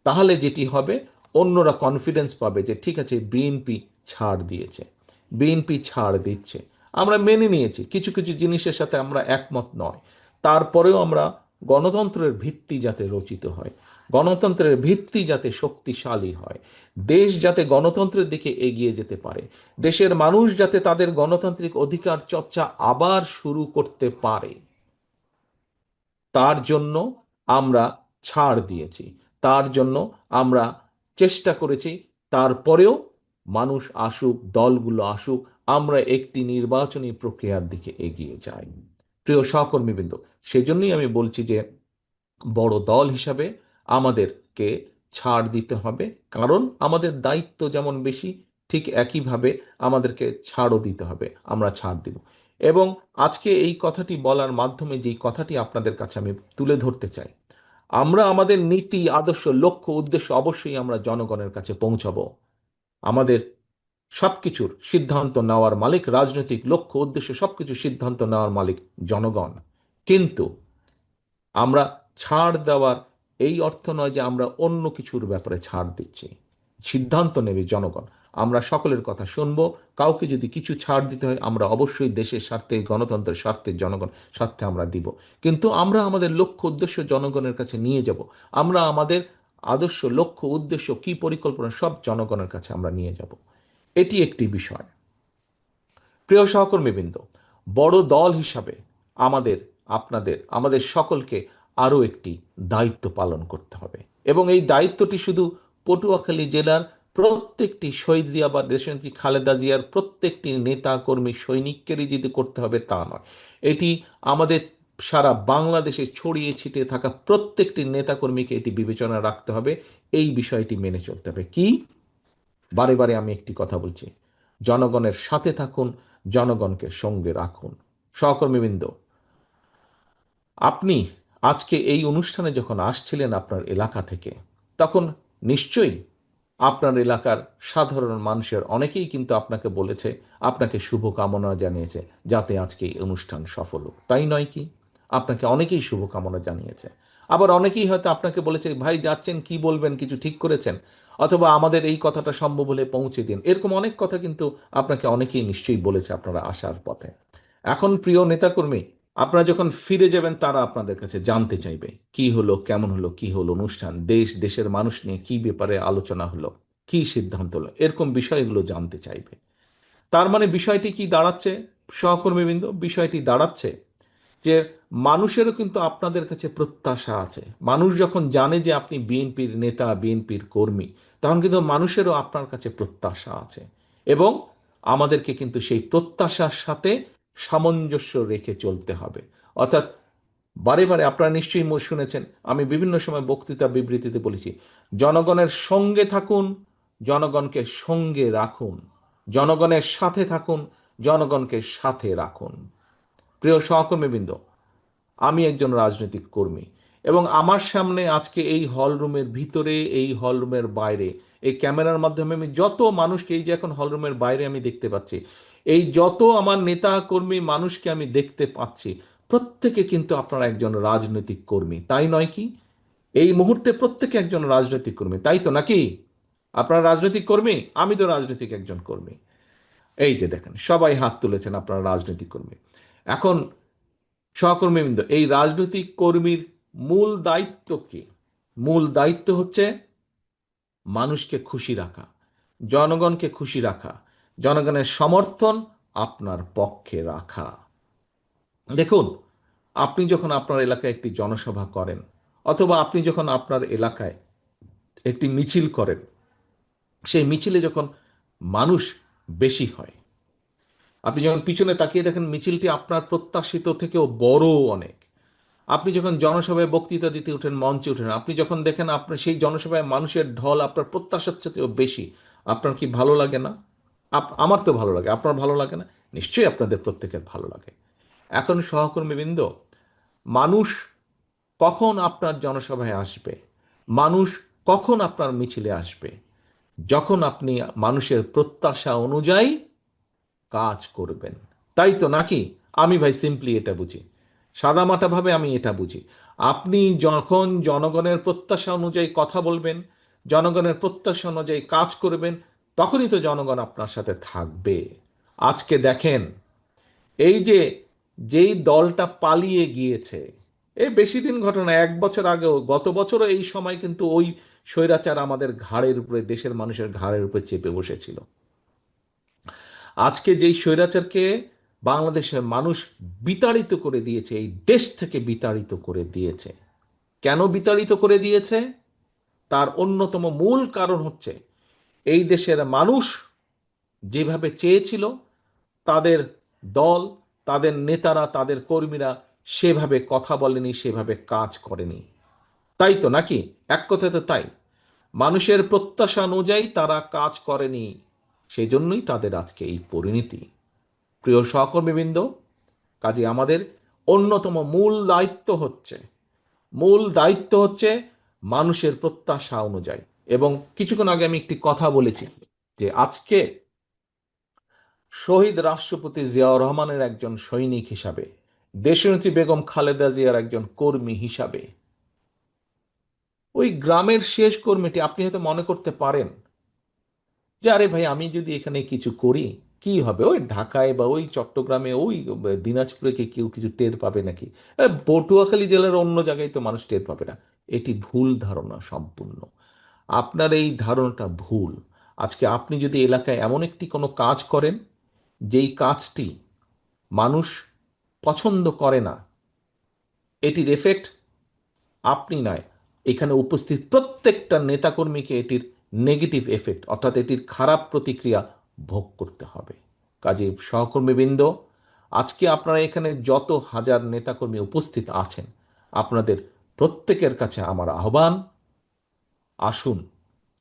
তাহলে যেটি হবে, অন্যরা কনফিডেন্স পাবে যে ঠিক আছে, বিএনপি ছাড় দিয়েছে, বিএনপি ছাড় দিচ্ছে। আমরা মেনে নিয়েছি, কিছু কিছু জিনিসের সাথে আমরা একমত নয়, তারপরেও আমরা গণতন্ত্রের ভিত্তি যাতে রচিত হয়, গণতন্ত্রের ভিত্তি যাতে শক্তিশালী হয়, দেশ যাতে গণতন্ত্রের দিকে এগিয়ে যেতে পারে, দেশের মানুষ যাতে তাদের গণতান্ত্রিক অধিকার চর্চা আবার শুরু করতে পারে, তার জন্য আমরা ছাড় দিয়েছি, তার জন্য আমরা চেষ্টা করেছি। তারপরেও মানুষ আসুক, দলগুলো আসুক, আমরা একটি নির্বাচনী প্রক্রিয়ার দিকে এগিয়ে যাই। প্রিয় সহকর্মীবৃন্দ, সেজন্যই আমি বলছি যে বড় দল হিসাবে আমাদেরকে ছাড় দিতে হবে, কারণ আমাদের দায়িত্ব যেমন বেশি, ঠিক একইভাবে আমাদেরকে ছাড়ও দিতে হবে। আমরা ছাড় দিব। এবং আজকে এই কথাটি বলার মাধ্যমে যেই কথাটি আপনাদের কাছে আমি তুলে ধরতে চাই, আমরা আমাদের নীতি, আদর্শ, লক্ষ্য, উদ্দেশ্য অবশ্যই আমরা জনগণের কাছে পৌঁছাবো। আমাদের সবকিছুর সিদ্ধান্ত নেওয়ার মালিক, রাজনৈতিক লক্ষ্য উদ্দেশ্য সবকিছু সিদ্ধান্ত নেওয়ার মালিক জনগণ। কিন্তু আমরা ছাড় দেওয়ার এই অর্থ নয় যে আমরা অন্য কিছুর ব্যাপারে ছাড় দিচ্ছি। সিদ্ধান্ত নেবে জনগণ। আমরা সকলের কথা শুনবো। কাউকে যদি কিছু ছাড় দিতে হয়, আমরা অবশ্যই দেশের স্বার্থে, গণতন্ত্রের স্বার্থে, জনগণ স্বার্থে আমরা দিব। কিন্তু আমরা আমাদের লক্ষ্য উদ্দেশ্য জনগণের কাছে নিয়ে যাব। আমরা আমাদের আদর্শ, লক্ষ্য, উদ্দেশ্য কি পরিকল্পনা সব জনগণের কাছে আমরা নিয়ে যাব। এটি একটি বিষয়। প্রিয় সহকর্মীবৃন্দ, বড় দল হিসাবে আমাদের, আপনাদের, আমাদের সকলকে আরও একটি দায়িত্ব পালন করতে হবে। এবং এই দায়িত্বটি শুধু পটুয়াখালী জেলার প্রত্যেকটি শহীদ জিয়া বা দেশনেত্রী খালেদা জিয়ার প্রত্যেকটি নেতা কর্মী সৈনিককেরই যদি করতে হবে তা নয়, এটি আমাদের সারা বাংলাদেশে ছড়িয়ে ছিটিয়ে থাকা প্রত্যেকটি নেতাকর্মীকে এটি বিবেচনা রাখতে হবে। এই বিষয়টি মেনে চলতে হবে। কি? বারে বারে আমি একটি কথা বলছি, জনগণের সাথে থাকুন, জনগণকে সঙ্গে রাখুন। সহকর্মীবৃন্দ, আপনি আজকে এই অনুষ্ঠানে যখন আসছিলেন আপনার এলাকা থেকে, তখন নিশ্চয়ই আপনার এলাকার সাধারণ মানুষের অনেকেই কিন্তু আপনাকে বলেছে, আপনাকে শুভকামনা জানিয়েছে যাতে আজকে এই অনুষ্ঠান সফল হোক, তাই নয় কি? আপনাকে অনেকেই শুভকামনা জানিয়েছে। আবার অনেকেই হয়তো আপনাকে বলেছে, ভাই যাচ্ছেন, কি বলবেন, কিছু ঠিক করেছেন, অথবা আমাদের এই কথাটা সম্ভব হলে পৌঁছে দিন। এরকম অনেক কথা কিন্তু আপনাকে অনেকেই নিশ্চয়ই বলেছে আপনারা আসার পথে। এখন প্রিয় নেতাকর্মী, আপনারা যখন ফিরে যাবেন, তারা আপনাদের কাছে জানতে চাইবে কি হলো, কেমন হলো, কি হলো অনুষ্ঠান, দেশ, দেশের মানুষ নিয়ে কি ব্যাপারে আলোচনা হলো, কি সিদ্ধান্ত হলো, এরকম বিষয়গুলো জানতে চাইবে। তার মানে বিষয়টি কি দাঁড়াচ্ছে সহকর্মীবৃন্দ? বিষয়টি দাঁড়াচ্ছে যে মানুষেরও কিন্তু আপনাদের কাছে প্রত্যাশা আছে। মানুষ যখন জানে যে আপনি বিএনপির নেতা, বিএনপির কর্মী, তখন কিন্তু মানুষেরও আপনার কাছে প্রত্যাশা আছে। এবং আমাদেরকে কিন্তু সেই প্রত্যাশার সাথে সামঞ্জস্য রেখে চলতে হবে। অর্থাৎ বারে বারে আপনারা নিশ্চয়ই শুনেছেন, আমি বিভিন্ন সময় বক্তৃতা বিবৃতিতে বলেছি, জনগণের সঙ্গে থাকুন, জনগণকে সঙ্গে রাখুন, জনগণের সাথে থাকুন, জনগণকে সাথে রাখুন। প্রিয় সহকর্মীবৃন্দ, আমি একজন রাজনৈতিক কর্মী এবং আমার সামনে আজকে এই হলরুমের ভিতরে, এই হলরুমের বাইরে, এই ক্যামেরার মাধ্যমে আমি যত মানুষকে, এই যে এখন হলরুমের বাইরে আমি দেখতে পাচ্ছি, এই যত আমার নেতা কর্মী মানুষকে আমি দেখতে পাচ্ছি, প্রত্যেকে কিন্তু আপনারা একজন রাজনৈতিক কর্মী, তাই নয় কি? এই মুহূর্তে প্রত্যেকে একজন রাজনৈতিক কর্মী, তাই তো নাকি? আপনারা রাজনৈতিক কর্মী, আমি তো রাজনৈতিক একজন কর্মী। এই যে দেখেন, সবাই হাত তুলেছেন, আপনারা রাজনৈতিক কর্মী। এখন সহকর্মীবৃন্দ, এই রাজনৈতিক কর্মীর মূল দায়িত্ব কি? মূল দায়িত্ব হচ্ছে মানুষকে খুশি রাখা, জনগণকে খুশি রাখা, জনগণের সমর্থন আপনার পক্ষে রাখা। দেখুন, আপনি যখন আপনার এলাকায় একটি জনসভা করেন, অথবা আপনি যখন আপনার এলাকায় একটি মিছিল করেন, সেই মিছিলে যখন মানুষ বেশি হয়, আপনি যখন পিছনে তাকিয়ে দেখেন মিছিলটি আপনার প্রত্যাশিত থেকেও বড় অনেক, আপনি যখন জনসভায় বক্তৃতা দিতে উঠেন, মঞ্চে উঠেন, আপনি যখন দেখেন আপনার সেই জনসভায় মানুষের ঢল আপনার প্রত্যাশার চেয়েও বেশি, আপনার কি ভালো লাগে না? আমার তো ভালো লাগে, আপনার ভালো লাগে না? নিশ্চয়ই আপনাদের প্রত্যেকের ভালো লাগে। এখন সহকর্মীবৃন্দ, মানুষ কখন আপনার জনসভায় আসবে, মানুষ কখন আপনার মিছিলে আসবে? যখন আপনি মানুষের প্রত্যাশা অনুযায়ী কাজ করবেন, তাই তো নাকি? আমি ভাই সিম্পলি এটা বুঝি, সাদামাটাভাবে আমি এটা বুঝি। আপনি যখন জনগণের প্রত্যাশা অনুযায়ী কথা বলবেন, জনগণের প্রত্যাশা অনুযায়ী কাজ করবেন, তখনই তো জনগণ আপনার সাথে থাকবে। আজকে দেখেন, এই যে যেই দলটা পালিয়ে গিয়েছে, এই বেশি দিন ঘটনা, 1 বছর আগেও, গত বছরও এই সময় কিন্তু ওই স্বৈরাচার আমাদের ঘাড়ের উপরে, দেশের মানুষের ঘাড়ের উপরে চেপে বসেছিল। আজকে যেই স্বৈরাচারকে বাংলাদেশের মানুষ বিতাড়িত করে দিয়েছে, এই দেশ থেকে বিতাড়িত করে দিয়েছে। কেন বিতাড়িত করে দিয়েছে? তার অন্যতম মূল কারণ হচ্ছে, এই দেশের মানুষ যেভাবে চেয়েছিল, তাদের দল, তাদের নেতারা, তাদের কর্মীরা সেভাবে কথা বলেনি, সেভাবে কাজ করেনি, তাই তো নাকি? এক কথায় তো তাই। মানুষের প্রত্যাশা অনুযায়ী তারা কাজ করেনি, সেই জন্যই তাদের আজকে এই পরিণতি। প্রিয় সহকর্মীবৃন্দ, কাজে আমাদের অন্যতম মূল দায়িত্ব হচ্ছে মানুষের প্রত্যাশা অনুযায়ী। এবং কিছুক্ষণ আগে আমি একটি কথা বলেছি, যে আজকে শহীদ রাষ্ট্রপতি জিয়াউর রহমানের একজন সৈনিক হিসাবে, দেশনেত্রী বেগম খালেদা জিয়ার একজন কর্মী হিসাবে, ওই গ্রামের শেষ কর্মীটি, আপনি হয়তো মনে করতে পারেন যে আরে ভাই, আমি যদি এখানে কিছু করি কি হবে, ওই ঢাকায় বা ওই চট্টগ্রামে, ওই দিনাজপুরে কি কেউ কিছু টের পাবে নাকি? পটুয়াখালী জেলার অন্য জায়গায় তো মানুষ টের পাবে না। এটি ভুল ধারণা সম্পূর্ণ। আপনার এই ধারণাটা ভুল। আজকে আপনি যদি এলাকায় এমন একটি কোনো কাজ করেন, যেই কাজটি মানুষ পছন্দ করে না, এটির এফেক্ট আপনি নয়, এখানে উপস্থিত প্রত্যেকটা নেতাকর্মীকে এটির নেগেটিভ এফেক্ট, অর্থাৎ এটির খারাপ প্রতিক্রিয়া ভোগ করতে হবে। কাজে সহকর্মীবৃন্দ, আজকে আপনারা এখানে যত হাজার নেতাকর্মী উপস্থিত আছেন, আপনাদের প্রত্যেকের কাছে আমার আহ্বান, আসুন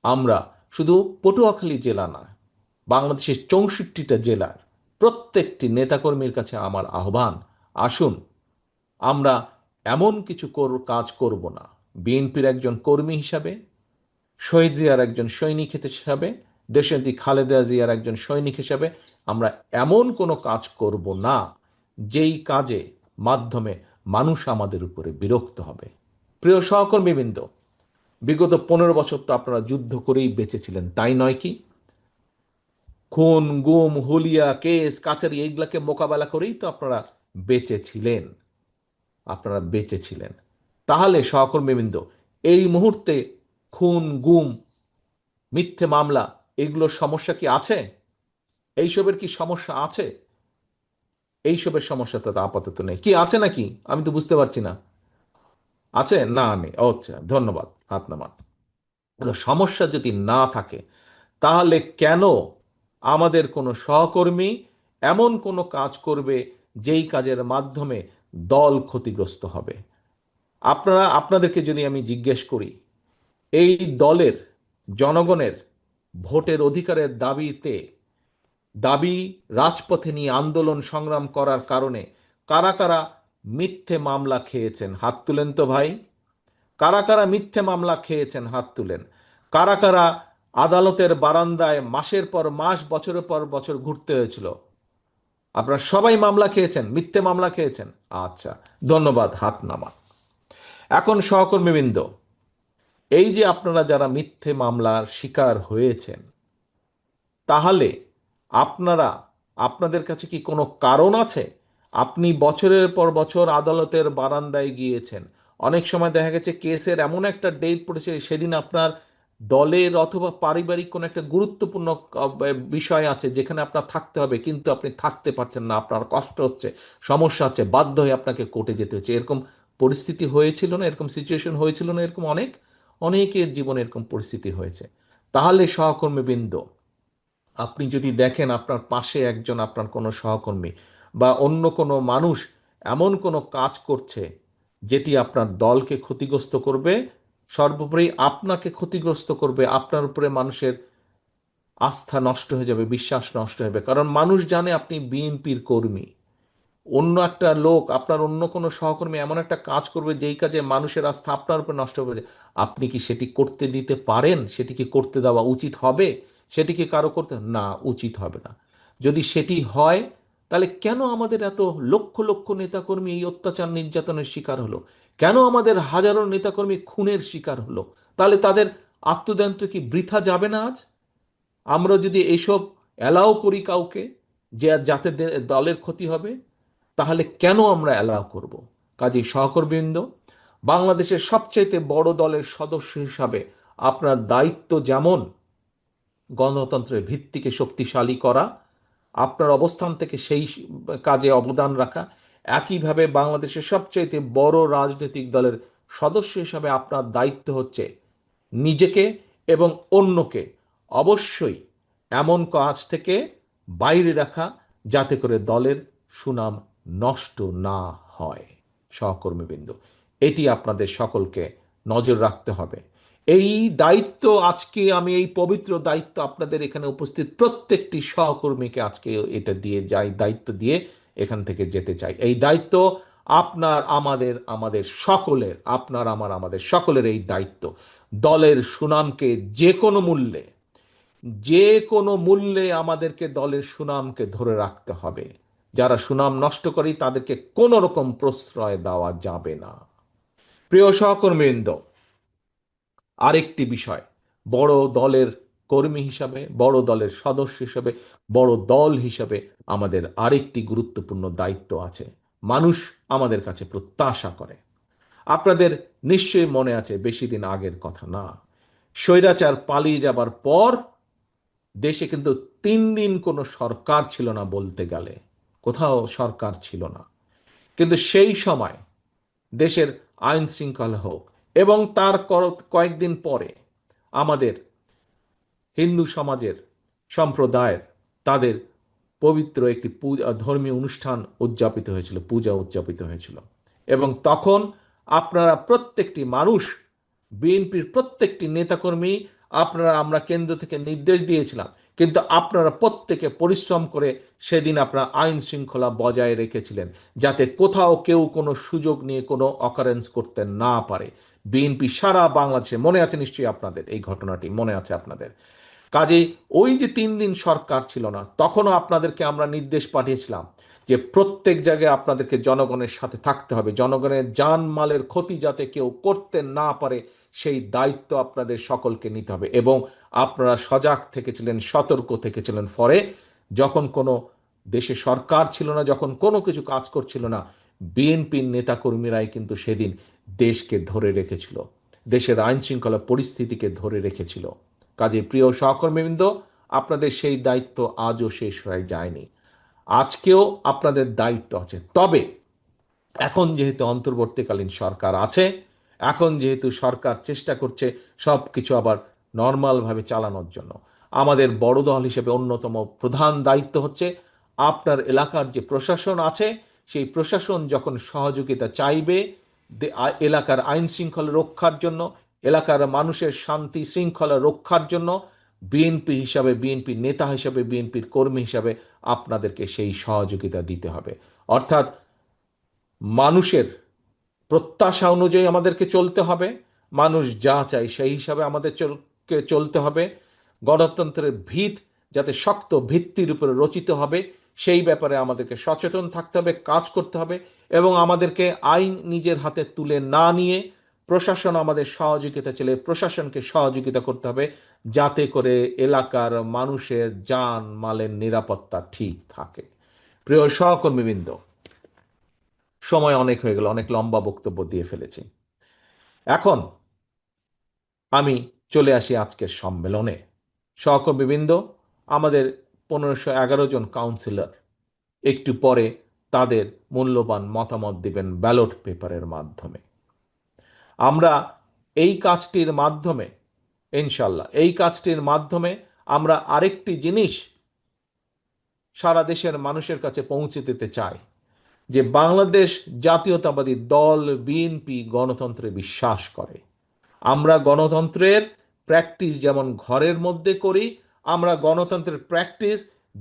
আমরা শুধু পটুয়াখালী জেলা না, বাংলাদেশের 64টা জেলার প্রত্যেকটি নেতাকর্মীর কাছে আমার আহ্বান, আসুন আমরা এমন কিছু কাজ করব না, বিএনপির একজন কর্মী হিসাবে, শহীদ জিয়ার একজন সৈনিক হিসাবে, দেশনেত্রী খালেদা জিয়ার একজন সৈনিক হিসাবে আমরা এমন কোনো কাজ করব না যেই কাজে মাধ্যমে মানুষ আমাদের উপরে বিরক্ত হবে। প্রিয় সহকর্মীবৃন্দ, বিগত 15 বছর তো আপনারা যুদ্ধ করেই বেঁচেছিলেন, তাই নয় কি? খুন, গুম, হুলিয়া, কেস কাচারি, এইগুলাকে মোকাবেলা করেই তো আপনারা বেঁচেছিলেন। তাহলে সহকর্মীবৃন্দ, এই মুহূর্তে খুন, গুম, মিথ্যে মামলা, এগুলোর সমস্যা কি আছে? এইসবের কি সমস্যা আছে? এইসবের সমস্যা তো আপাতত নেই, কি আছে নাকি? আমি তো বুঝতে পারছি না। আছে না? নেই? আচ্ছা, ধন্যবাদ, হাত নামান। সমস্যা যদি না থাকে, তাহলে কেন আমাদের কোনো সহকর্মী এমন কোনো কাজ করবে যেই কাজের মাধ্যমে দল ক্ষতিগ্রস্ত হবে। আপনাদেরকে যদি আমি জিজ্ঞেস করি, এই দলের জনগণের ভোটের অধিকারের দাবি রাজপথে নিয়ে আন্দোলন সংগ্রাম করার কারণে কারা কারা মিথ্যে মামলা খেয়েছেন হাত তুলেন তো ভাই। কারা কারা মিথ্যে মামলা খেয়েছেন হাত তুলেন। কারা কারা আদালতের বারান্দায় মাসের পর মাস বছরের পর বছর ঘুরতে হয়েছিল? আপনারা সবাই মামলা খেয়েছেন, মিথ্যে মামলা খেয়েছেন। আচ্ছা, ধন্যবাদ, হাত নামা। এখন সহকর্মীবৃন্দ, এই যে আপনারা যারা মিথ্যে মামলার শিকার হয়েছেন, তাহলে আপনারা, আপনাদের কাছে কি কোনো কারণ আছে? আপনি বছরের পর বছর আদালতের বারান্দায় গিয়েছেন, অনেক সময় দেখা গেছে কেসের এমন একটা ডেট পড়েছে সেদিন আপনার দলের অথবা পারিবারিক কোনো একটা গুরুত্বপূর্ণ বিষয় আছে যেখানে আপনার থাকতে হবে, কিন্তু আপনি থাকতে পারছেন না, আপনার কষ্ট হচ্ছে, সমস্যা হচ্ছে, বাধ্য হয়ে আপনাকে কোর্টে যেতে হচ্ছে। এরকম পরিস্থিতি হয়েছিল না? এরকম সিচুয়েশন হয়েছিল না? এরকম অনেকের জীবনে এরকম পরিস্থিতি হয়েছে। তাহলে সহকর্মীবৃন্দ, আপনি যদি দেখেন আপনার পাশে একজন আপনার কোনো সহকর্মী বা অন্য কোনো মানুষ এমন কোনো কাজ করছে যেটি আপনার দলকে ক্ষতিগ্রস্ত করবে, সর্বোপরি আপনাকে ক্ষতিগ্রস্ত করবে, আপনার উপরে মানুষের আস্থা নষ্ট হয়ে যাবে, বিশ্বাস নষ্ট হবে, কারণ মানুষ জানে আপনি বিএনপির কর্মী। অন্য একটা লোক, আপনার অন্য কোনো সহকর্মী এমন একটা কাজ করবে যেই কাজে মানুষের আস্থা আপনার উপর নষ্ট হবে, আপনি কি সেটি করতে দিতে পারেন? সেটি কি করতে দেওয়া উচিত হবে? সেটি কি কারো করতে, না, উচিত হবে না। যদি সেটি হয়, তাহলে কেন আমাদের এত লক্ষ লক্ষ নেতাকর্মী এই অত্যাচার নির্যাতনের শিকার হলো? কেন আমাদের হাজারো নেতাকর্মী খুনের শিকার হলো? তাহলে তাদের আত্মদান্ত কি বৃথা যাবে না আজ? আমরা যদি এইসব অ্যালাউ করি কাউকে, যে যাতে দলের ক্ষতি হবে, তাহলে কেন আমরা অ্যালাউ করব? কাজেই সহকর্মীবৃন্দ, বাংলাদেশের সবচাইতে বড় দলের সদস্য হিসাবে আপনার দায়িত্ব যেমন গণতন্ত্রের ভিত্তিকে শক্তিশালী করা, আপনার অবস্থান থেকে সেই কাজে অবদান রাখা, একইভাবে বাংলাদেশের সবচাইতে বড় রাজনৈতিক দলের সদস্য হিসাবে আপনার দায়িত্ব হচ্ছে নিজেকে এবং অন্যকে অবশ্যই এমন কাজ থেকে বাইরে রাখা যাতে করে দলের সুনাম নষ্ট না হয়। সহকর্মীবৃন্দ, এটি আপনাদের সকলকে নজর রাখতে হবে। এই দায়িত্ব আজকে আমি, এই পবিত্র দায়িত্ব আপনাদের এখানে উপস্থিত প্রত্যেকটি সহকর্মীকে আজকে এটা দিয়ে যাই, দায়িত্ব দিয়ে এখান থেকে যেতে চাই। এই দায়িত্ব আপনার, আমাদের সকলের, আপনার আমাদের সকলের এই দায়িত্ব। দলের সুনামকে যে কোনো মূল্যে আমাদেরকে দলের সুনামকে ধরে রাখতে হবে। যারা সুনাম নষ্ট করে তাদেরকে কোনো রকম প্রশ্রয় দেওয়া যাবে না। প্রিয় সহকর্মীবৃন্দ, আরেকটি বিষয়, বড় দলের কর্মী হিসাবে, বড় দলের সদস্য হিসাবে, বড় দল হিসাবে আমাদের আরেকটি গুরুত্বপূর্ণ দায়িত্ব আছে। মানুষ আমাদের কাছে প্রত্যাশা করে। আপনাদের নিশ্চয়ই মনে আছে, বেশি দিন আগের কথা না, স্বৈরাচার পালিয়ে যাবার পর দেশে কিন্তু 3 দিন কোনো সরকার ছিল না, বলতে গেলে কোথাও সরকার ছিল না। কিন্তু সেই সময় দেশের আইন শৃঙ্খলা হোক, এবং তার কয়েকদিন পরে আমাদের হিন্দু সমাজের সম্প্রদায়ের তাদের পবিত্র একটি ধর্মীয় অনুষ্ঠান উদযাপিত হয়েছিল, পূজা উদযাপিত হয়েছিল। এবং তখন আপনারা প্রত্যেকটি মানুষ, বিএনপির প্রত্যেকটি নেতাকর্মী, আমরা কেন্দ্র থেকে নির্দেশ দিয়েছিলাম, কিন্তু আপনারা প্রত্যেকে পরিশ্রম করে সেদিন আপনারা আইন শৃঙ্খলা বজায় রেখেছিলেন, যাতে কোথাও কেউ কোনো সুযোগ নিয়ে কোনো অকারেন্স করতে না পারে। বিএনপি সারা বাংলাদেশে, মনে আছে নিশ্চয়ই আপনাদের, এই ঘটনাটি মনে আছে আপনাদের। কাজেই ওই যে 3 দিন সরকার ছিল না, তখনও আপনাদেরকে আমরা নির্দেশ পাঠিয়েছিলাম যে প্রত্যেক জায়গায় আপনাদেরকে জনগণের সাথে থাকতে হবে, জনগণের জানমালের ক্ষতি যাতে কেউ করতে না পারে সেই দায়িত্ব আপনাদের সকলকে নিতে হবে। এবং আপনারা সজাগ থেকেছিলেন, সতর্ক থেকেছিলেন। ফলে যখন কোনো দেশে সরকার ছিল না, যখন কোনো কিছু কাজ করছিল না, বিএনপির নেতাকর্মীরাই কিন্তু সেদিন দেশকে ধরে রেখেছিল, দেশের আইন শৃঙ্খলা পরিস্থিতিকে ধরে রেখেছিল। কাজে প্রিয় সহকর্মীবৃন্দ, আপনাদের সেই দায়িত্ব আজও শেষ হয়ে যায়নি, আজকেও আপনাদের দায়িত্ব আছে। তবে এখন যেহেতু অন্তর্বর্তীকালীন সরকার আছে, এখন যেহেতু সরকার চেষ্টা করছে সব কিছু আবার নর্মালভাবে চালানোর জন্য, আমাদের বড় দল হিসেবে অন্যতম প্রধান দায়িত্ব হচ্ছে আপনার এলাকার যে প্রশাসন আছে সেই প্রশাসন যখন সহযোগিতা চাইবে এলাকার আইন শৃঙ্খলা রক্ষার জন্য, এলাকার মানুষের শান্তি শৃঙ্খলা রক্ষার জন্য, বিএনপি হিসাবে, বিএনপির নেতা হিসাবে, বিএনপির কর্মী হিসাবে আপনাদেরকে সেই সহযোগিতা দিতে হবে। অর্থাৎ মানুষের প্রত্যাশা অনুযায়ী আমাদেরকে চলতে হবে, মানুষ যা চায় সেই হিসাবে আমাদেরকে চলতে হবে। গণতন্ত্রের ভিত যাতে শক্ত ভিত্তির উপরে রচিত হবে সেই ব্যাপারে আমাদেরকে সচেতন থাকতে হবে, কাজ করতে হবে, এবং আমাদেরকে আইন নিজের হাতে তুলে না নিয়ে প্রশাসন আমাদের সহযোগিতা চাইলে প্রশাসনকে সহযোগিতা করতে হবে, যাতে করে এলাকার মানুষের জান মালের নিরাপত্তা ঠিক থাকে। প্রিয় সহকর্মীবৃন্দ, সময় অনেক হয়ে গেল, অনেক লম্বা বক্তব্য দিয়ে ফেলেছি। এখন আমি চলে আসি আজকের সম্মেলনে। সহকর্মীবৃন্দ, আমাদের 1511 জন কাউন্সিলর একটু পরে তাদের মূল্যবান মতামত দিবেন ব্যালট পেপারের মাধ্যমে। আমরা এই কাজটির মাধ্যমে, ইনশাল্লাহ এই কাজটির মাধ্যমে আমরা আরেকটি জিনিস সারা দেশের মানুষের কাছে পৌঁছে দিতে চাই, যে বাংলাদেশ জাতীয়তাবাদী দল বিএনপি গণতন্ত্রে বিশ্বাস করে। আমরা গণতন্ত্রের প্র্যাকটিস যেমন ঘরের মধ্যে করি, আমরা গণতন্ত্রের প্র্যাকটিস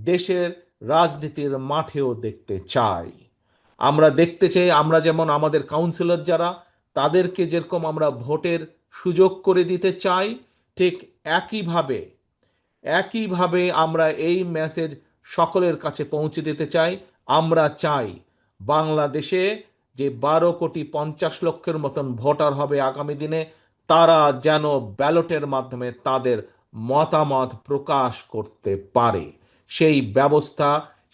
দেশের রাজনীতির মাঠেও দেখতে চাই। আমরা দেখতে চাই আমরা যেমন আমাদের কাউন্সিলর যারা, তাদেরকে যেরকম আমরা ভোটের সুযোগ করে দিতে চাই, ঠিক একইভাবে একইভাবে আমরা এই মেসেজ সকলের কাছে পৌঁছে দিতে চাই। আমরা চাই বাংলাদেশে যে 12,50,00,000 মতন ভোটার হবে আগামী দিনে, তারা যেন ব্যালটের মাধ্যমে তাদের মতামত প্রকাশ করতে পারে। সেই ব্যবস্থা,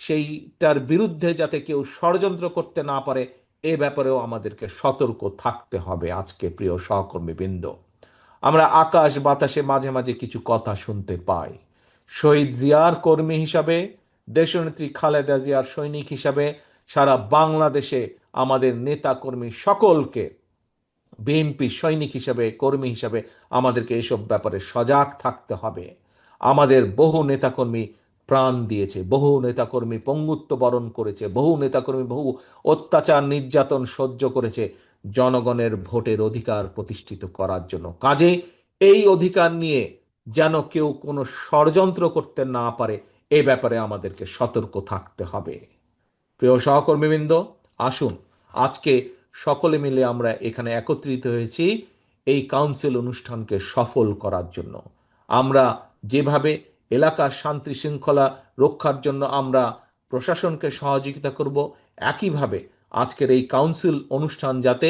সেইটার বিরুদ্ধে যাতে কেউ ষড়যন্ত্র করতে না পারে, এ ব্যাপারেও আমাদেরকে সতর্ক থাকতে হবে। আজকে প্রিয় সহকর্মীবৃন্দ, আমরা আকাশ বাতাসে মাঝে মাঝে কিছু কথা শুনতে পাই। শহীদ জিয়ার কর্মী হিসাবে, দেশনেত্রী খালেদা জিয়ার সৈনিক হিসাবে সারা বাংলাদেশে আমাদের নেতা কর্মী সকলকে, বিএনপি সৈনিক হিসাবে, কর্মী হিসাবে আমাদেরকে এসব ব্যাপারে সজাগ থাকতে হবে। আমাদের বহু নেতাকর্মী প্রাণ দিয়েছে, বহু নেতাকর্মী পঙ্গুত্ব বরণ করেছে, বহু নেতাকর্মী বহু অত্যাচার নির্যাতন সহ্য করেছে জনগণের ভোটের অধিকার প্রতিষ্ঠিত করার জন্য। কাজে এই অধিকার নিয়ে যেন কেউ কোনো ষড়যন্ত্র করতে না পারে, এ ব্যাপারে আমাদেরকে সতর্ক থাকতে হবে। প্রিয় সহকর্মীবৃন্দ, আসুন আজকে সকলে মিলে আমরা এখানে একত্রিত হয়েছি এই কাউন্সিল অনুষ্ঠানকে সফল করার জন্য। আমরা যেভাবে এলাকার শান্তি শৃঙ্খলা রক্ষার জন্য আমরা প্রশাসনকে সহযোগিতা করব, একইভাবে আজকের এই কাউন্সিল অনুষ্ঠান যাতে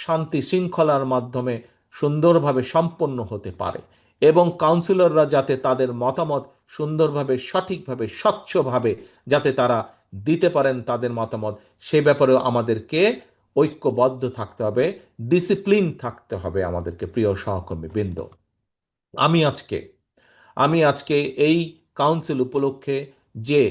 শান্তি শৃঙ্খলার মাধ্যমে সুন্দরভাবে সম্পন্ন হতে পারে, এবং কাউন্সিলররা যাতে তাদের মতামত সুন্দরভাবে, সঠিকভাবে, স্বচ্ছভাবে যাতে তারা দিতে পারেন তাদের মতামত, সে ব্যাপারেও আমাদেরকে ঐক্যবদ্ধ থাকতে হবে, ডিসিপ্লিন থাকতে হবে আমাদেরকে। প্রিয় সহকর্মী বৃন্দ, আমি আজকে আমি আজকে এই কাউন্সিল উপলক্ষে যে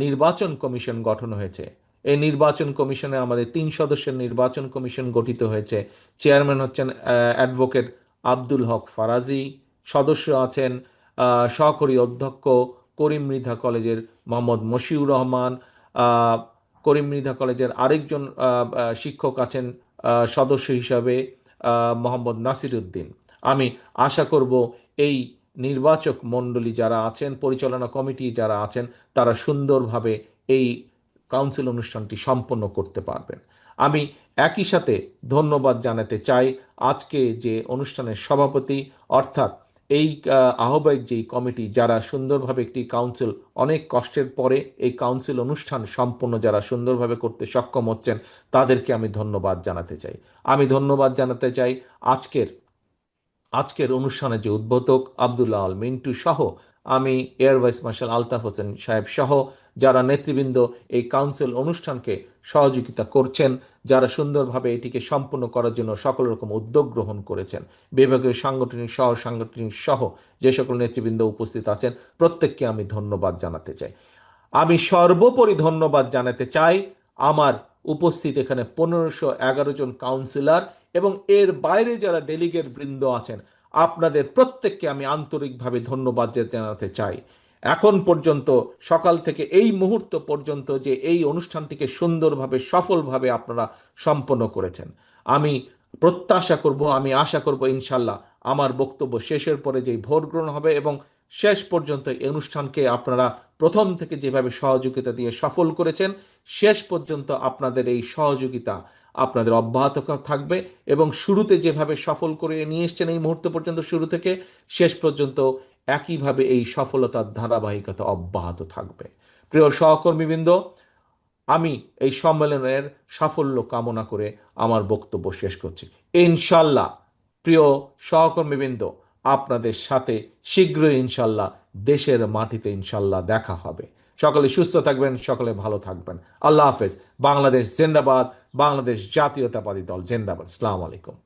নির্বাচন কমিশন গঠন হয়েছে, এই নির্বাচন কমিশনে আমাদের 3 সদস্যের নির্বাচন কমিশন গঠিত হয়েছে। চেয়ারম্যান হচ্ছেন অ্যাডভোকেট আব্দুল হক ফারাজি, সদস্য আছেন সহকারী অধ্যক্ষ করিম মৃধা কলেজের মোহাম্মদ মশিউর রহমান, করিম মৃধা কলেজের আরেকজন শিক্ষক আছেন সদস্য হিসাবে মোহাম্মদ নাসির উদ্দিন। আমি আশা করব এই নির্বাচক মণ্ডলী যারা আছেন, পরিচালনা কমিটি যারা আছেন, তারা সুন্দরভাবে এই কাউন্সিল অনুষ্ঠানটি সম্পন্ন করতে পারবেন। আমি একই সাথে ধন্যবাদ জানাতে চাই আজকে যে অনুষ্ঠানের সভাপতি, অর্থাৎ এই আহ্বায়ক যেই কমিটি, যারা সুন্দরভাবে একটি কাউন্সিল, অনেক কষ্টের পরে এই কাউন্সিল অনুষ্ঠান সম্পন্ন যারা সুন্দরভাবে করতে সক্ষম হচ্ছেন, তাদেরকে আমি ধন্যবাদ জানাতে চাই। আমি ধন্যবাদ জানাতে চাই আজকের অনুষ্ঠানে যে উদ্বোধক আব্দুল্লাহ আল মিন্টু সহ, আমি air vice marshal Altaf Hossain সাহেব সহ যারা নেতৃবৃন্দ এই কাউন্সিল অনুষ্ঠানকে সহযোগিতা করছেন, যারা সুন্দরভাবে এটিকে সম্পন্ন করার জন্য সকল রকম উদ্যোগ গ্রহণ করেছেন, বিভাগীয় সাংগঠনিক সাংগঠনিক সহ যে সকল নেতৃবৃন্দ উপস্থিত আছেন, প্রত্যেককে আমি ধন্যবাদ জানাতে চাই। আমি সর্বোপরি ধন্যবাদ জানাতে চাই আমার উপস্থিত এখানে 1511 জন কাউন্সিলর এবং এর বাইরে যারা ডেলিগেট বৃন্দ আছেন, আপনাদের প্রত্যেককে আমি আন্তরিকভাবে ধন্যবাদ জানাতে চাই। এখন পর্যন্ত, সকাল থেকে এই মুহূর্ত পর্যন্ত যে এই অনুষ্ঠানটিকে সুন্দরভাবে সফলভাবে আপনারা সম্পন্ন করেছেন। আমি প্রত্যাশা করব, আমি আশা করব ইনশাল্লাহ আমার বক্তব্য শেষের পরে যেই ভোট গ্রহণ হবে এবং শেষ পর্যন্ত এই অনুষ্ঠানকে আপনারা প্রথম থেকে যেভাবে সহযোগিতা দিয়ে সফল করেছেন, শেষ পর্যন্ত আপনাদের এই সহযোগিতা আপনাদের অব্যাহত থাকবে এবং শুরুতে যেভাবে সফল করে নিয়ে এসছেন এই মুহূর্ত পর্যন্ত, শুরু থেকে শেষ পর্যন্ত একইভাবে এই সফলতার ধারাবাহিকতা অব্যাহত থাকবে। প্রিয় সহকর্মীবৃন্দ, আমি এই সম্মেলনের সাফল্য কামনা করে আমার বক্তব্য শেষ করছি। ইনশাল্লাহ প্রিয় সহকর্মীবৃন্দ, আপনাদের সাথে শীঘ্রই ইনশাল্লাহ দেশের মাটিতে ইনশাল্লাহ দেখা হবে। সকলে সুস্থ থাকবেন, সকলে ভালো থাকবেন। আল্লাহ হাফেজ। বাংলাদেশ জিন্দাবাদ। বাংলাদেশ জাতীয়তাবাদী দল জিন্দাবাদ। আসসালামু আলাইকুম।